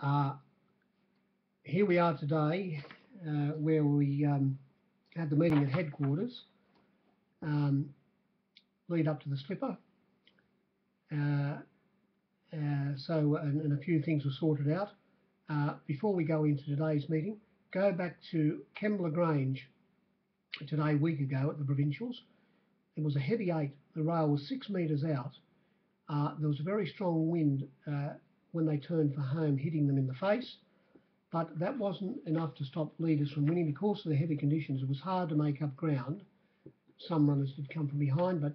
Uh, Here we are today, where we had the meeting at headquarters, um, lead up to the slipper. Uh, and a few things were sorted out. Before we go into today's meeting, go back to Kembla Grange today, a week ago at the provincials. It was a heavy 8. The rail was 6 metres out. There was a very strong wind when they turned for home, hitting them in the face. But that wasn't enough to stop leaders from winning because of the heavy conditions. It was hard to make up ground. Some runners did come from behind, but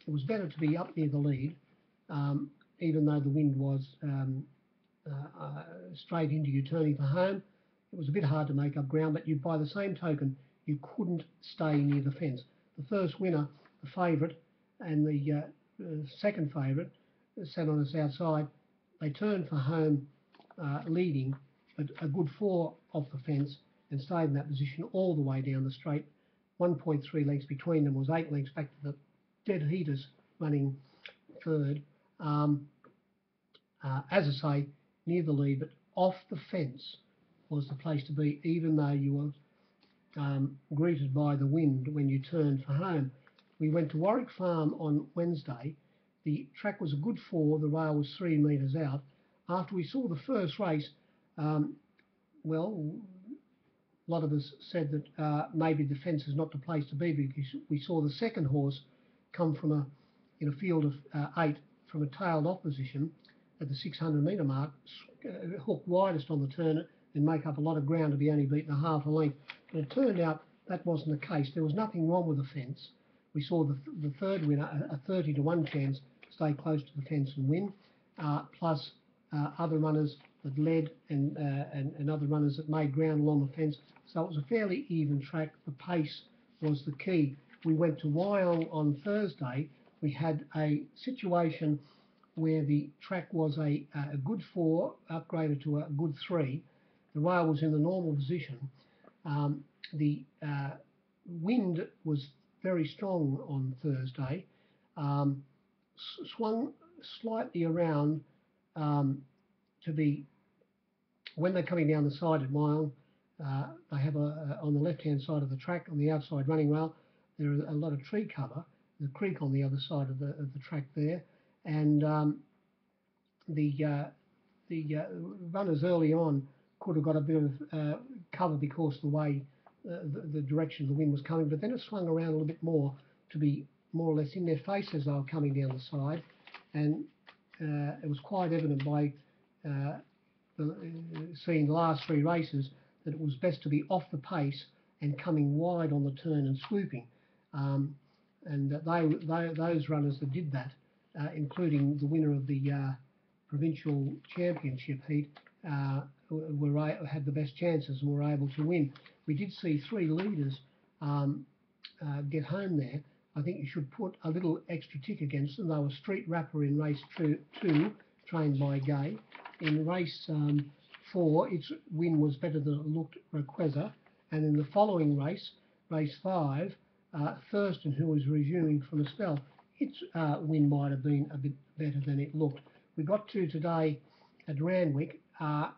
it was better to be up near the lead, even though the wind was straight into you turning for home. It was a bit hard to make up ground, but by the same token, you couldn't stay near the fence. The first winner, the favourite, and the second favourite sat on us outside. They turned for home leading, but a good 4 off the fence and stayed in that position all the way down the straight. 1.3 lengths between them was 8 lengths back to the dead heaters running third. As I say, near the lead, but off the fence was the place to be, even though you were greeted by the wind when you turned for home. We went to Warwick Farm on Wednesday. The track was a good 4, the rail was 3 metres out. After we saw the first race, well, a lot of us said that maybe the fence is not the place to be, because we saw the second horse come from in a field of 8 from a tailed off position at the 600 metre mark, hook widest on the turn and make up a lot of ground to be only beaten a half a length. But it turned out that wasn't the case. There was nothing wrong with the fence. We saw the third winner, a 30 to 1 chance, stay close to the fence and win, plus other runners that led and other runners that made ground along the fence. So it was a fairly even track. The pace was the key. We went to Wyong on Thursday. We had a situation where the track was a good 4 upgraded to a good 3. The rail was in the normal position. The wind was very strong on Thursday, swung slightly around to be, when they're coming down the side at Wyong, they have on the left-hand side of the track, on the outside running rail, there is a lot of tree cover. There's a creek on the other side of the track there, and the runners early on could have got a bit of cover because the way the direction of the wind was coming, but then it swung around a little bit more to be more or less in their face as they were coming down the side, and it was quite evident by seeing the last 3 races that it was best to be off the pace and coming wide on the turn and swooping. And those runners that did that, including the winner of the provincial championship heat, had the best chances and were able to win. We did see 3 leaders get home there. I think you should put a little extra tick against them. They were Street Rapper in race 2, trained by Gay. In race 4, its win was better than it looked, Requeza. And in the following race, race 5, Thurston, who was resuming from a spell, its win might have been a bit better than it looked. We got to today at Randwick,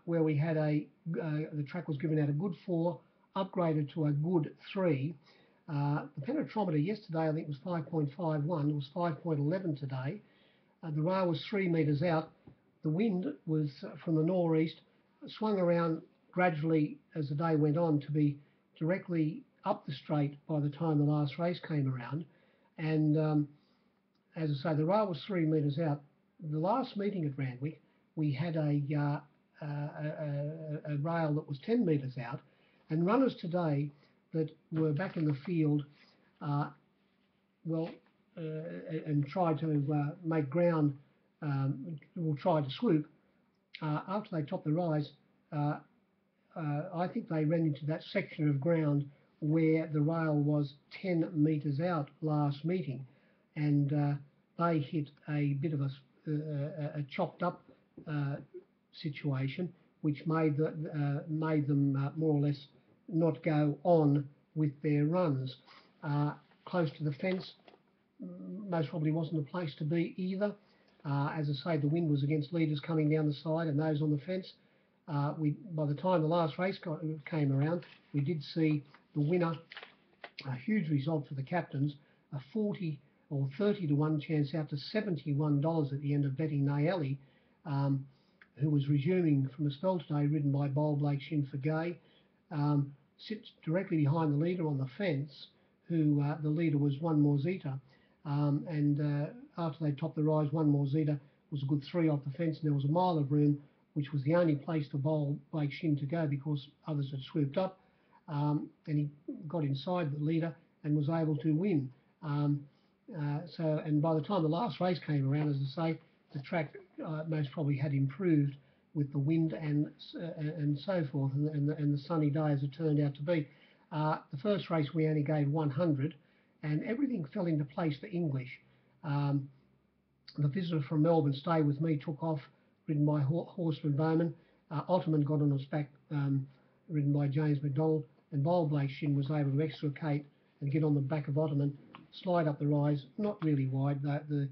where we had the track was given out a good 4, upgraded to a good 3. The penetrometer yesterday, I think, was 5.51. It was 5.11 today. The rail was 3 metres out. The wind was from the northeast, swung around gradually as the day went on to be directly up the straight by the time the last race came around. And as I say, the rail was 3 metres out. The last meeting at Randwick, we had a rail that was 10 metres out, and runners today that were back in the field, and tried to make ground, tried to swoop. After they topped the rise, I think they ran into that section of ground where the rail was 10 metres out last meeting, and they hit a bit of a chopped up situation, which made them more or less not go on with their runs. Close to the fence most probably wasn't the place to be either. As I say, the wind was against leaders coming down the side and those on the fence. by the time the last race came around, we did see the winner, a huge result for the captains, a 40 or 30 to 1 chance out to $71 at the end of betting Naeli, who was resuming from a spell today, ridden by Bold Blake Shin for Gay, sits directly behind the leader on the fence, who the leader was One More Zeta. After they topped the rise, One More Zeta was a good 3 off the fence, and there was a mile of room, which was the only place for Bold Blake Shin to go because others had swooped up. And he got inside the leader and was able to win. And by the time the last race came around, as I say, the track most probably had improved with the wind and so forth, and the sunny day as it turned out to be. The first race we only gave 100, and everything fell into place for English. The visitor from Melbourne, Stay With Me, took off, ridden by Horseman Bowman. Ottoman got on his back, ridden by James McDonald, and Bold Blake Shin was able to extricate and get on the back of Ottoman, slide up the rise, not really wide. The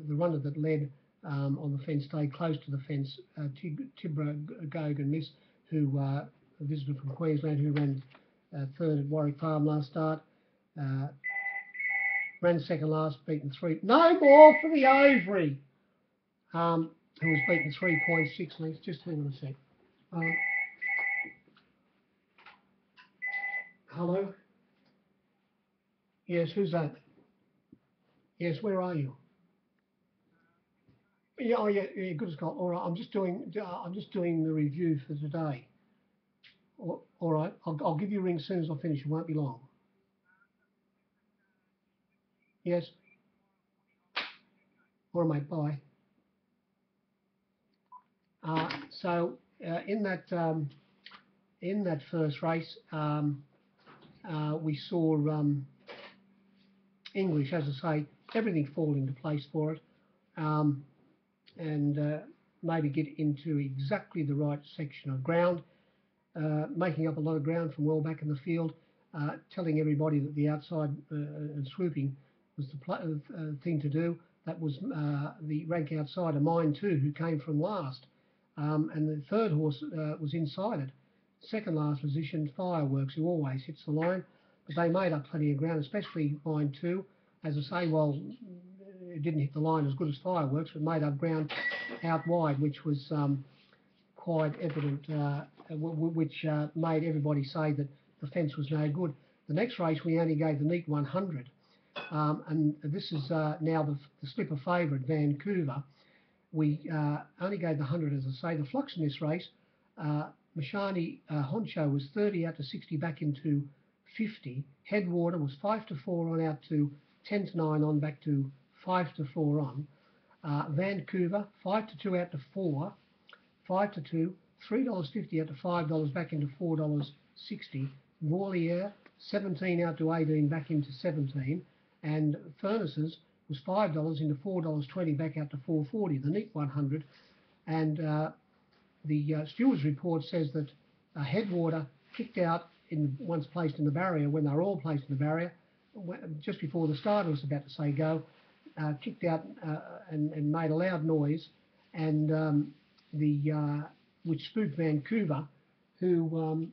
runner that led on the fence stayed close to the fence. Tibra Gogan Miss, who a visitor from Queensland, who ran third at Warwick Farm last start, ran second last, beaten 3. No more for the Overy, who was beaten 3.6 lengths. Just hang on a sec. Hello? Yes, who's that? Yes, where are you? Yeah, oh yeah, good as gold. All right, I'm just doing the review for today. All right, I'll give you a ring as soon as I finish. It won't be long. Yes. All right, mate. Bye. So in that first race, we saw English, as I say, everything fall into place for it, and maybe get into exactly the right section of ground, making up a lot of ground from well back in the field, telling everybody that the outside and swooping was the thing to do. That was the rank outsider, Mine Too, who came from last. And the third horse was inside it. Second last position, Fireworks, who always hits the line, but they made up plenty of ground, especially Mine Too. As I say, well, it didn't hit the line as good as Fireworks, but made up ground out wide, which was quite evident, which made everybody say that the fence was no good. The next race, we only gave the neat 100. And this is now the slipper favourite, Vancouver. We only gave the 100, as I say. The flux in this race, Mashani Honcho was 30 out to 60 back into 50. Headwater was 5 to 4 on out to 10 to 9 on back to 5 to 4 on. Vancouver, 5 to 2 out to 4, 5 to 2, $3.50 out to $5 back into $4.60. Vaulier, 17 out to 18 back into 17. And Furnaces was $5 into $4.20 back out to $4.40, the neat 100. And the stewards report says that Headwater kicked out once placed in the barrier, when they were all placed in the barrier, just before the starter was about to say go, kicked out and made a loud noise, and which spooked Vancouver, who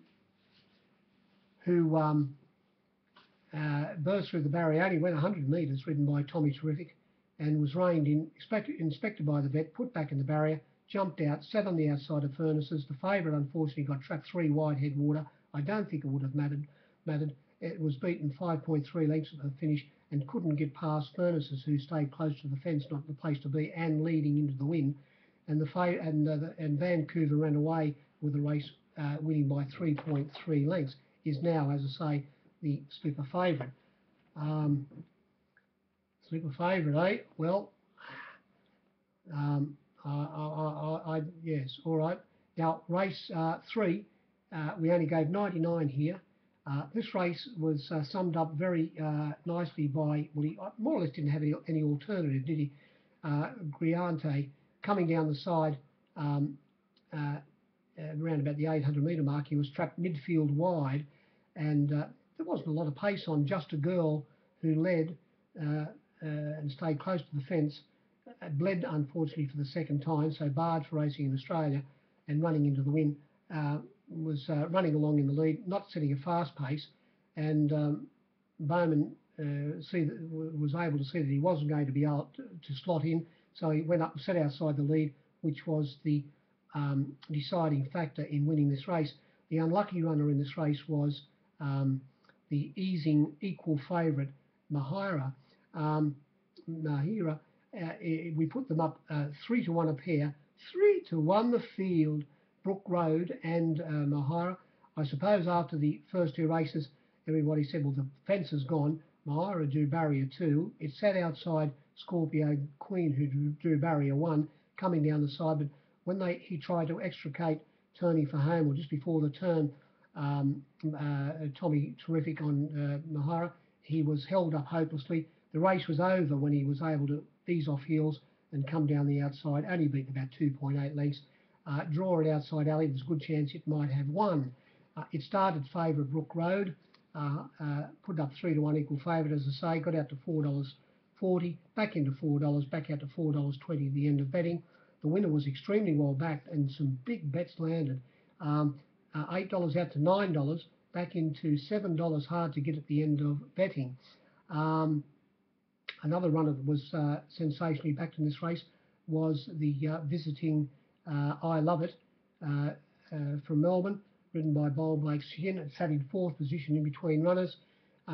burst through the barrier, only went 100 metres, ridden by Tommy Terrific, and was reined in, inspected by the vet, put back in the barrier, jumped out, sat on the outside of Furnaces. The favourite, unfortunately, got trapped 3 wide Headwater. I don't think it would have mattered. It was beaten 5.3 lengths at the finish and couldn't get past Furnaces, who stayed close to the fence, not the place to be, and leading into the win. And and Vancouver ran away with the race, winning by 3.3 lengths. Is now, as I say, the slipper favourite. Slipper favourite, eh? Well, yes, all right. Now, race 3, we only gave 99 here. This race was summed up very nicely by, well, he more or less didn't have any alternative, did he? Griante coming down the side around about the 800 metre mark. He was trapped midfield wide, and there wasn't a lot of pace on. Just a Girl, who led and stayed close to the fence, bled unfortunately for the second time, so barred for racing in Australia. and running into the wind, was running along in the lead, not setting a fast pace, and Bowman was able to see that he wasn't going to be able to slot in, so he went up and sat outside the lead, which was the deciding factor in winning this race. The unlucky runner in this race was the easing equal favourite Mahira. We put them up 3-1 a pair, 3-1 the field, Brook Road and Mahira. I suppose after the first two races, everybody said, well, the fence is gone. Mahira drew barrier 2. It sat outside Scorpio Queen, who drew barrier 1, coming down the side. But when he tried to extricate, turning for home, or just before the turn, Tommy Terrific on Mahira, he was held up hopelessly. The race was over when he was able to ease off heels and come down the outside, only beaten about 2.8 lengths. Draw it outside alley, there's a good chance it might have won. It started favourite Brook Road, put up 3-1 equal favourite, as I say, got out to $4.40, back into $4, back out to $4.20 at the end of betting. The winner was extremely well backed and some big bets landed. $8 out to $9, back into $7 hard to get at the end of betting. Another runner that was sensationally backed in this race was the visiting I Love It from Melbourne, ridden by Bold Blake Shin. It sat in 4th position in between runners.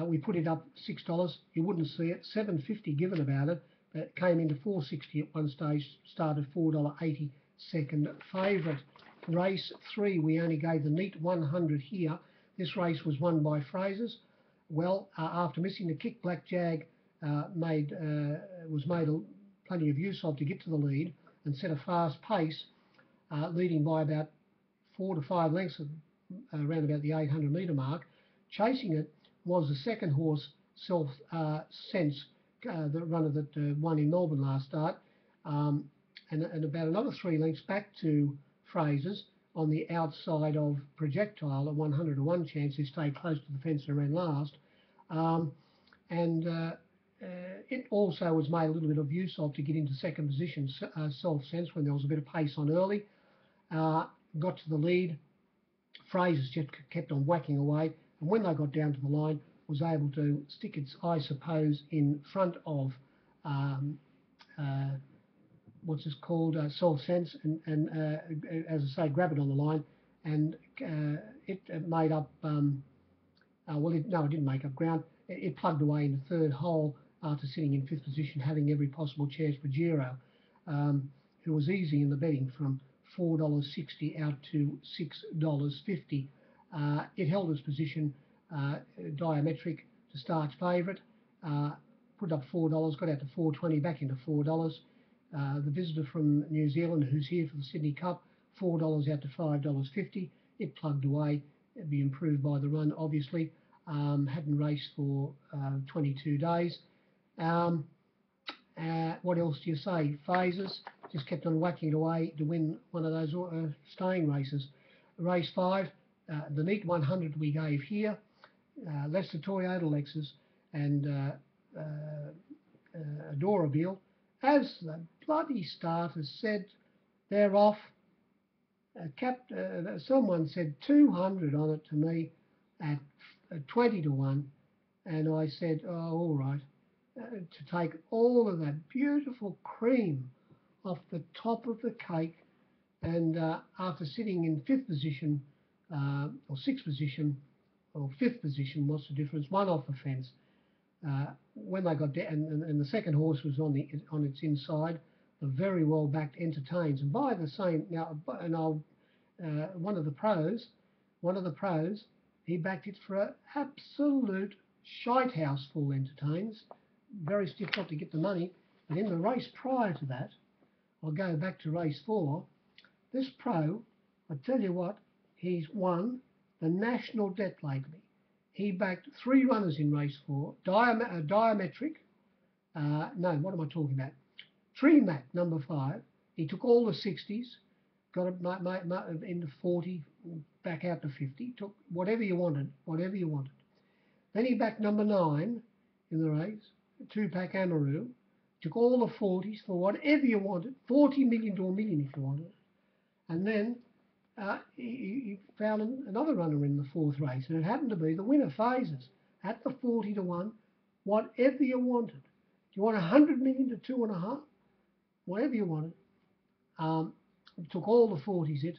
We put it up $6. You wouldn't see it. $7.50 given about it. It came into $4.60 at one stage, started $4.80, second favourite. Race 3, we only gave the neat 100 here. This race was won by Fraser's. Well, after missing the kick, Black Jag was made plenty of use of to get to the lead and set a fast pace, leading by about 4 to 5 lengths around about the 800 metre mark. Chasing it was the second horse, Self Sense, the runner that won in Melbourne last start, and about another 3 lengths back to Fraser's on the outside of Projectile at 100-1 chance. He stayed close to the fence and ran last. It also was made a little bit of use of to get into second position, Self Sense, when there was a bit of pace on early. Got to the lead. Fraser's just kept on whacking away, and when they got down to the line, was able to stick its, I suppose, in front of what's this called, Self Sense, and as I say, grab it on the line, and it made up. It didn't make up ground. It plugged away in the third hole after sitting in 5th position, having every possible chance for Giro, who was easy in the betting from $4.60 out to $6.50. It held its position diametric to start favourite, put up $4, got out to $4.20, back into $4. The visitor from New Zealand, who's here for the Sydney Cup, $4 out to $5.50. It plugged away. It'd be improved by the run, obviously. Hadn't raced for 22 days. What else do you say? Phases just kept on whacking it away to win one of those staying races. Race 5, the neat 100 we gave here, Leicester Toyota Lexus and Adorabile. As the bloody starters said, they're off. Someone said 200 on it to me at 20-1, and I said, oh, all right, to take all of that beautiful cream off the top of the cake. And after sitting in 5th position, or 6th position, or 5th position, what's the difference? One off the fence. When they got down, and the second horse was on its inside, the very well backed Entertains. And by the same, now, and one of the pros, he backed it for an absolute shite house full Entertains. Very stiff not to get the money. But in the race prior to that, I'll go back to race 4. This pro, I tell you what, he's won the national debt lately. He backed 3 runners in race 4. Diametric. No, what am I talking about? Tremac, number 5. He took all the 60s, got it into 40, back out to 50. Took whatever you wanted. Then he backed number 9 in the race, 2-pack Amaru. Took all the 40s for whatever you wanted. 40 million to $1 million if you wanted. And then he found another runner in the fourth race, and it happened to be the winner, Phases, at the 40 to 1, whatever you wanted. Do you want 100 million to 2.5? Whatever you wanted. Took all the 40s,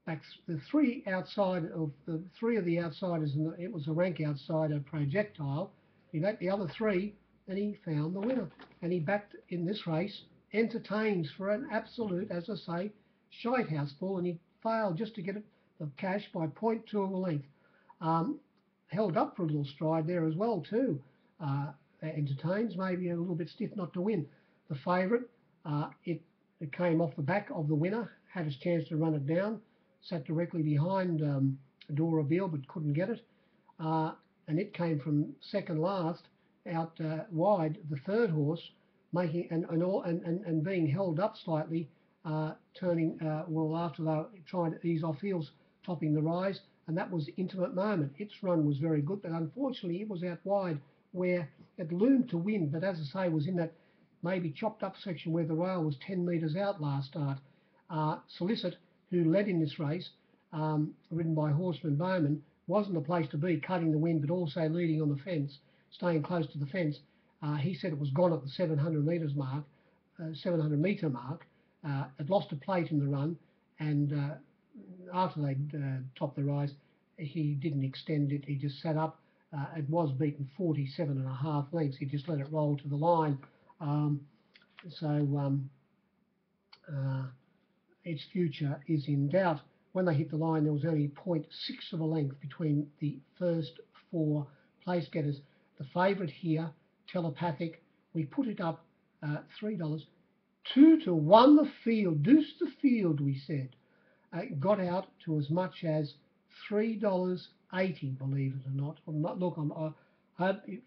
back the three of the outsiders, and it was a rank outsider projectile. He backed the other three, and he found the winner. And he backed in this race Entertains for an absolute, as I say, shite house ball, and he failed just to get it the cash by 0.2 of a length. Held up for a little stride there as well too. Entertains, maybe a little bit stiff not to win. The favourite, it came off the back of the winner, had his chance to run it down, sat directly behind Adora Beale but couldn't get it. And it came from second last out wide, the third horse, making and being held up slightly, turning well after they were trying to ease off heels, topping the rise, and that was Intimate Moment. Its run was very good, but unfortunately it was out wide where it loomed to win, but as I say, was in that maybe chopped up section where the rail was 10 metres out last start. Solicit, who led in this race, ridden by Horseman Bowman, wasn't the place to be, cutting the wind, but also leading on the fence, staying close to the fence. He said it was gone at the 700 metre mark. It lost a plate in the run, and after they'd topped the rise, he didn't extend it. He just sat up. It was beaten 47.5 lengths. He just let it roll to the line. Its future is in doubt. When they hit the line, there was only 0.6 of a length between the first four place getters. The favourite here, Telepathic, we put it up $3. 2 to 1 the field, deuce the field, we said. Got out to as much as $3.80, believe it or not. Look,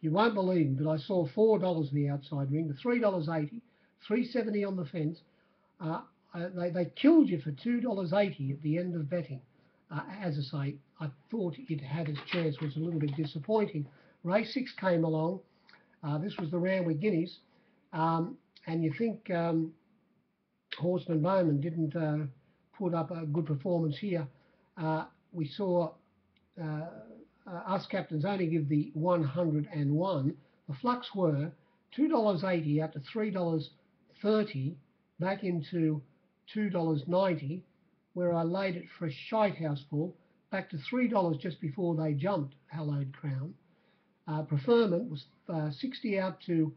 you won't believe me, but I saw $4 in the outside ring, the $3.80, $3.70 on the fence. They killed you for $2.80 at the end of betting. As I say, I thought it had its chance, was a little bit disappointing. Race 6 came along. This was the Randwick Guineas. And you think Horseman Bowman didn't put up a good performance here. We saw us captains only give the 101. The flux were $2.80 out to $3.30, back into $2.90, where I laid it for a shite house full, back to $3 just before they jumped Hallowed Crown. Preferment was 60 out to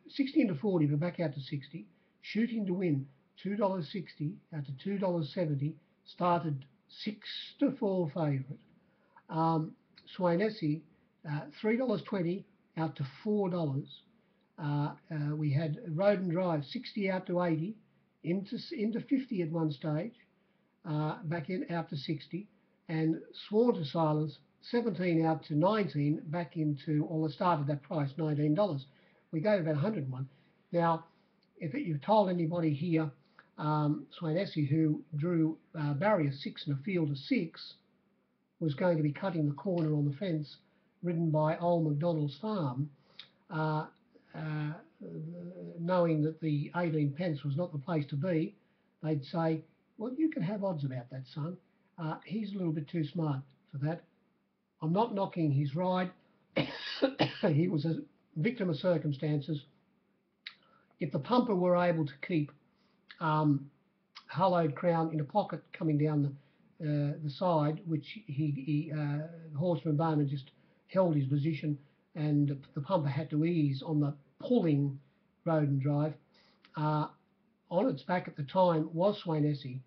60 into 40, but back out to 60. Shooting to Win, $2.60 out to $2.70, started 6 to 4 favourite. Swainesi, $3.20 out to $4. We had Road and Drive, 60 out to 80, into 50 at one stage, back in out to 60, and Sworn to Silence, 17 out to 19, back into, or the start of that price, $19. We gave about 101. Now, if you've told anybody here, Swainesi, who drew barrier 6 in a field of 6, was going to be cutting the corner on the fence, ridden by Old MacDonald's Farm, knowing that the 18 pence was not the place to be, they'd say, well, you can have odds about that, son. He's a little bit too smart for that. I'm not knocking his ride. He was a victim of circumstances. If the pumper were able to keep Hallowed Crown in a pocket coming down the side, which Horseman Bowman just held his position, and the pumper had to ease on the pulling Road and Drive. On its back at the time was Swainesi,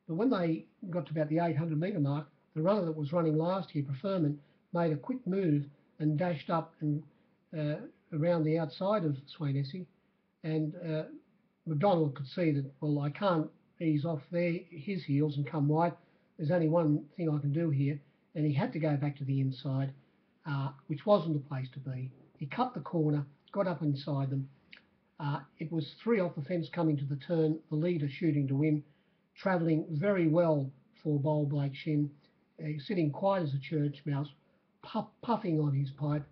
but when they got to about the 800 metre mark, the runner that was running last here, Preferment, made a quick move and dashed up and around the outside of Swainesi, and McDonald could see that, well, I can't ease off his heels and come wide. There's only one thing I can do here, and he had to go back to the inside, which wasn't the place to be. He cut the corner, got up inside them. It was 3 off the fence coming to the turn, the leader Shooting to Win, travelling very well for Bold Blake Shin, sitting quiet as a church mouse, puffing on his pipe.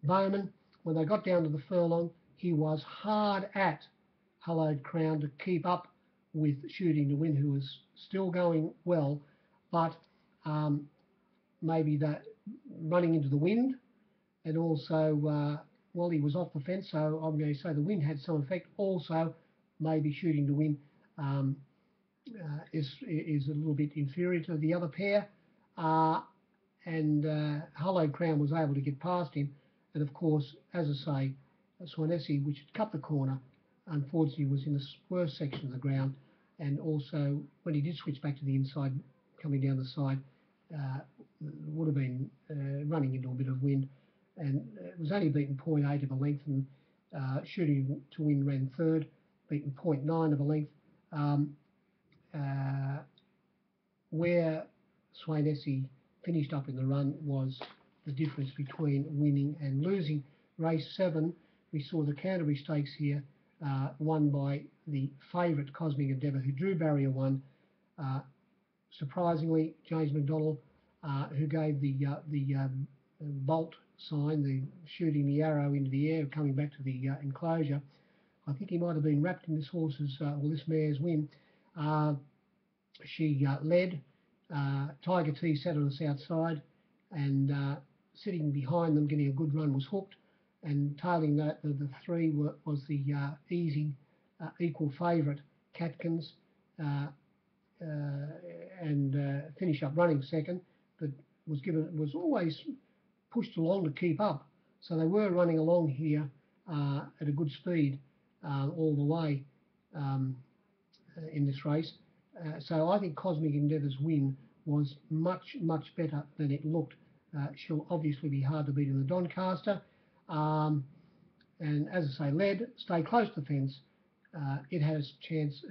Bowman, when they got down to the furlong, he was hard at Hallowed Crown to keep up with Shooting to Win, who was still going well, but maybe that running into the wind, and also while he was off the fence, so I'm going to say the wind had some effect. Also, maybe shooting to win is a little bit inferior to the other pair, and Hollowed Crown was able to get past him, and of course, as I say, Swanesi, which had cut the corner, unfortunately was in the worst section of the ground, and also when he did switch back to the inside, coming down the side, would have been running into a bit of wind, and it was only beaten 0.8 of a length, and shooting to win ran third, beaten 0.9 of a length. Where Swanesi finished up in the run was the difference between winning and losing. Race 7, we saw the Canterbury Stakes here, won by the favourite Cosmic Endeavour, who drew barrier 1. Surprisingly, James McDonald, who gave the bolt sign, the shooting the arrow into the air, coming back to the enclosure. I think he might have been wrapped in this horse's or this mare's win. She led. Tiger T sat on the outside, and sitting behind them, getting a good run, was Hooked, and tailing that the three was the easy equal favourite Catkins, and finish up running second, but was always pushed along to keep up. So they were running along here at a good speed all the way in this race. So I think Cosmic Endeavour's win was much, much better than it looked. She'll obviously be hard to beat in the Doncaster. And as I say, led, stay close to the fence. It has chance,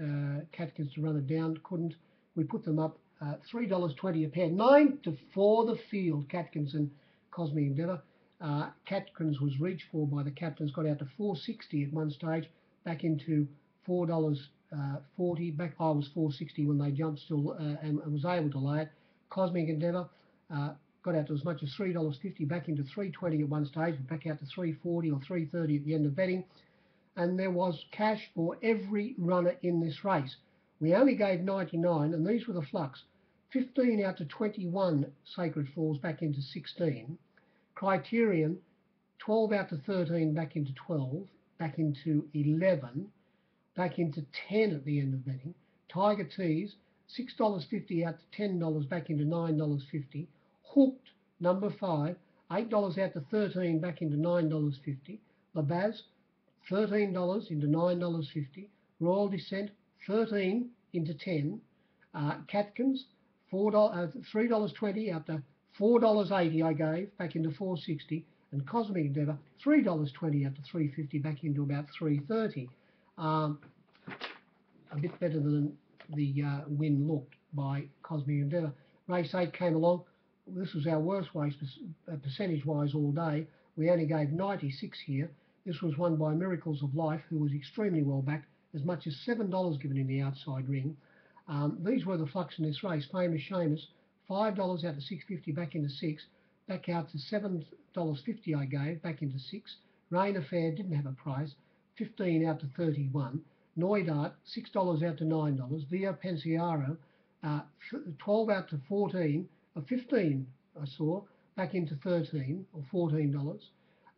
Catkins, to run it down, couldn't. We put them up $3.20 a pair, 9 to 4 the field, Catkins and Cosmic Endeavour. Catkins was reached for by the captains, got out to $4.60 at one stage, back into $4.40. Back I was $4.60 when they jumped still, and was able to lay it. Cosmic Endeavour got out to as much as $3.50, back into $3.20 at one stage, back out to $3.40 or $3.30 at the end of betting. And there was cash for every runner in this race. We only gave 99, and these were the flux. 15 out to 21 Sacred Falls back into 16. Criterion, 12 out to 13 back into 12, back into 11, back into 10 at the end of betting. Tiger Tees, $6.50 out to $10, back into $9.50. Hooked, number 5, $8 out to 13, back into $9.50. Labaz, $13 into $9.50. Royal Descent, 13 into 10. Catkins, $3.20 out to $4.80 I gave, back into $4.60. And Cosmic Endeavour, $3.20 out to $3.50, back into about $3.30. A bit better than the win looked by Cosmic Endeavour. Race 8 came along. This was our worst race percentage-wise all day. We only gave 96 here. This was won by Miracles of Life, who was extremely well backed, as much as $7 given in the outside ring. These were the flux in this race. Famous Seamus, $5 out to $6.50, back into 6. Back out to $7.50 I gave, back into 6. Rain Affair didn't have a price, 15 out to 31. Noidart, $6 out to $9. Via Pensiero, 12 out to 14, 15 I saw, back into 13 or $14.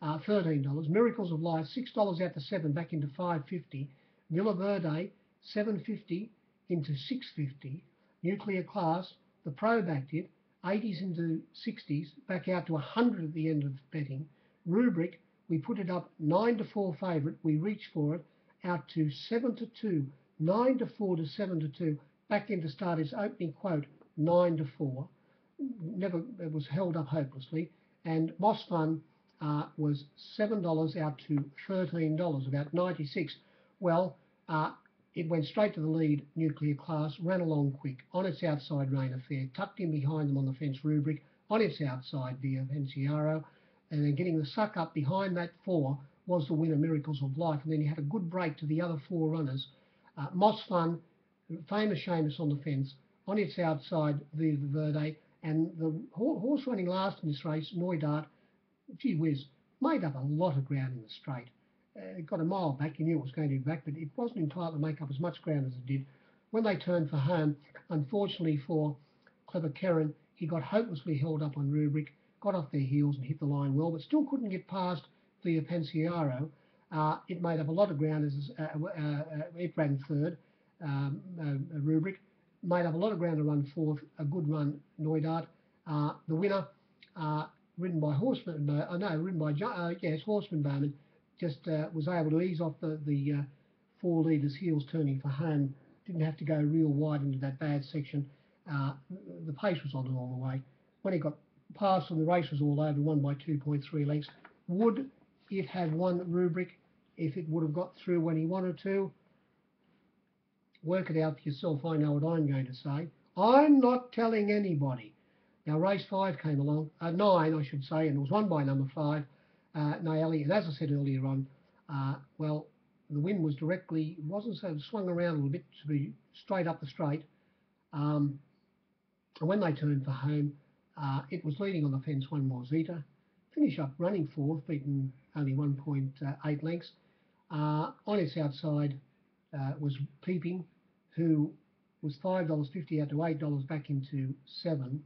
$13. Miracles of Life, $6 out to 7, back into $5.50. Villa Verde, $7.50 into $6.50. Nuclear Class, the Pro backed it, 80s into 60s, back out to 100 at the end of betting. Rubric, we put it up 9 to 4 favourite. We reached for it out to 7 to 2, 9 to 4 to 7 to 2. Back into start his opening quote, 9 to 4. Never, it was held up hopelessly. And Moss Fun was $7 out to $13, about 96. Well, it went straight to the lead, Nuclear Class, ran along quick. On its outside, Rain Affair, tucked in behind them on the fence, Rubric. On its outside, Via Pensiero. And then getting the suck up behind that 4 was the winner, Miracles of Life. And then you had a good break to the other 4 runners. Moss Fun, Famous Seamus on the fence. On its outside, Via Verde. And the horse running last in this race, Noidart, gee whiz, made up a lot of ground in the straight. It got a mile back, you knew it was going to be back, but it wasn't entitled to make up as much ground as it did. When they turned for home, unfortunately for Clever Karen, he got hopelessly held up on Randwick, got off their heels and hit the line well, but still couldn't get past Via Pensiero. It made up a lot of ground as it ran third. Randwick made up a lot of ground to run fourth. A good run, Neudart. The winner, ridden by Horseman, Horseman Bowman, just was able to ease off the four leaders' heels turning for home. Didn't have to go real wide into that bad section. The pace was on it all the way. When he got past and the race was all over, won by 2.3 lengths. Would it have won Randwick if it would have got through when he wanted to? Work it out for yourself. I know what I'm going to say. I'm not telling anybody. Now, race 5 came along, 9, I should say, and it was won by number 5, Naeli. And as I said earlier on, well, the win was wasn't so, swung around a little bit to be straight up the straight. And when they turned for home, it was leading on the fence one more Zeta. Finished up running fourth, beaten only 1.8 lengths. On its outside was Peeping, who was $5.50 out to $8 back into 7.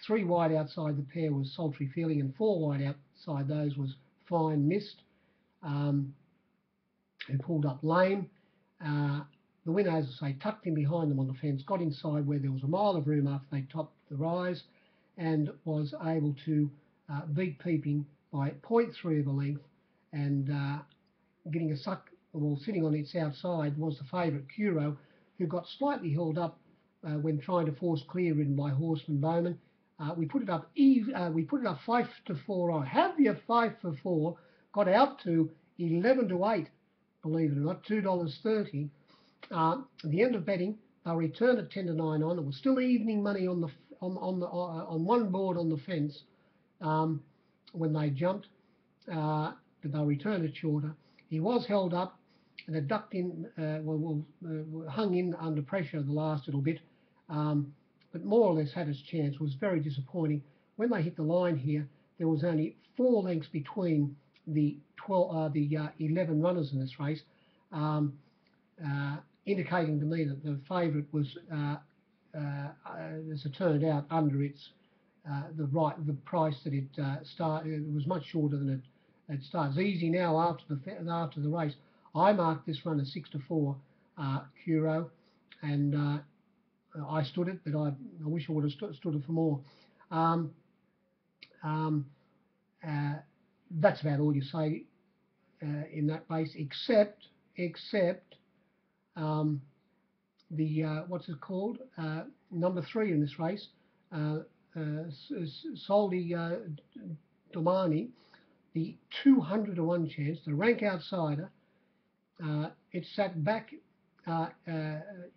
3 wide outside the pair was Sultry Feeling, and 4 wide outside those was Fine Mist, who pulled up lame. The winner, as I say, tucked in behind them on the fence, got inside where there was a mile of room after they topped the rise, and was able to beat Peeping by 0.3 of a length, and getting a suck, well, sitting on its outside was the favourite Curo, who got slightly held up when trying to force clear, ridden by Horseman Bowman. We put it up 5 to 4. I have your 5 for 4. Got out to 11 to 8. Believe it or not, $2.30. At the end of betting, they'll return at 10 to 9 on. It was still evening money on one board on the fence when they jumped, but they'll return it shorter. He was held up and had ducked in, hung in under pressure the last little bit, but more or less had his chance. It was very disappointing. When they hit the line here, there was only 4 lengths between the 11 runners in this race, indicating to me that the favourite was, as it turned out, under its the price that it started. It was much shorter than it starts. Easy now after the race. I marked this run as 6 to 4, Curo, and I stood it, but I wish I would have stood it for more. That's about all you say in that race, except the what's it called? Number 3 in this race, Soldi Domani, the 200 to 1 chance, the rank outsider. It sat back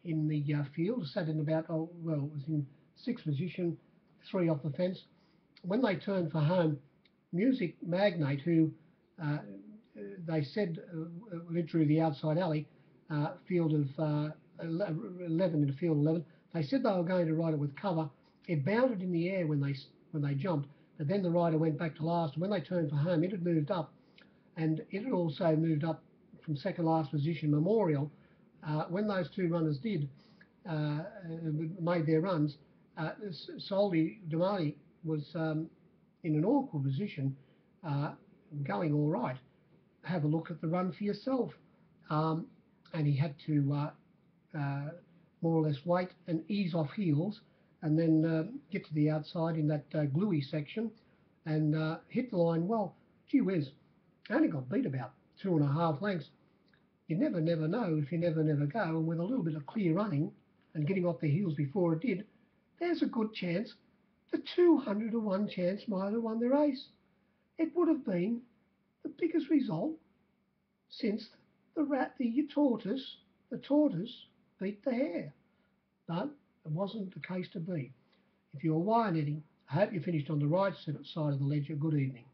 in the field, sat in about, it was in 6th position, 3 off the fence. When they turned for home, Music Magnate, who they said went through the outside alley, field of 11 into field 11. They said they were going to ride it with cover. It bounded in the air when they jumped, but then the rider went back to last. And when they turned for home, it had moved up, and it had also moved up from second last position, Memorial. When those 2 runners made their runs, Soldi Damani was in an awkward position, going all right. Have a look at the run for yourself. And he had to more or less wait and ease off heels, and then get to the outside in that gluey section and hit the line well. Gee whiz, only got beat about 2.5 lengths. You never know if you never go, and with a little bit of clear running and getting off the heels before it did, there's a good chance the 200 to 1 chance might have won the race. It would have been the biggest result since the tortoise beat the hare. But it wasn't the case to be. If you're wire netting, I hope you finished on the right side of the ledger. Good evening.